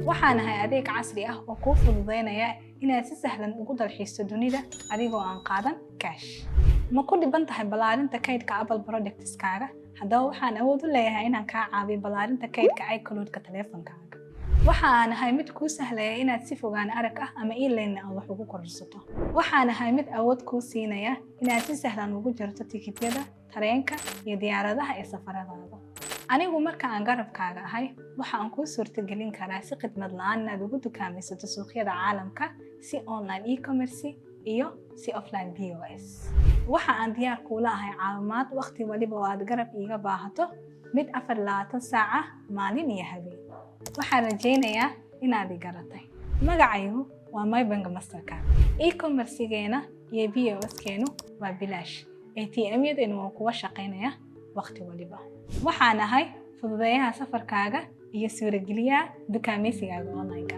waxaan ahay adeeg casri ah oo kuu fududeynaya inaad si sahlan ugu dalxiisto dunida adigoo aan qaadan cash. Ma ku dhiban tahay ballaarinta kaydka Apple Products-kaaga? Haddaba waxaan awood u leeyahay inaan kaa caawiyo ballaarinta kaydka iCloud-ka taleefankaaga. waxaan ahay mid kuu sahlaya inaad si fogaan arag ah ama e-learning aad wax ugu kororsato. waxaan ahay mid awood kuu siinaya inaad si sahlan ugu jarto tikidhada tareenka iyo diyaaradaha ee safaradaada. anigu marka aan garabkaaga ahay waxaan kuu suurtagelin karaa si khidmad la'aan inaad ugu dukaamaysato suuqyada caalamka si online e-commerce iyo si offline POS. waxa aan diyaar kuula ahay caawimaad waqti waliba oo aad garab iiga baahato mid 24 saac maalin iyo habeen. waxaan rajaynayaa inaad i garatay. magacaygu waa MyBank Mastercard. e-commerce-geena iyo POS-keenu waa bilaash. ATM-yadeenu waa kuwa shaqaynaya waqti waliba. waxaan ahay fududeeyaha safarkaaga iyo suuragelyaha dukaamaysigaaga online-ka.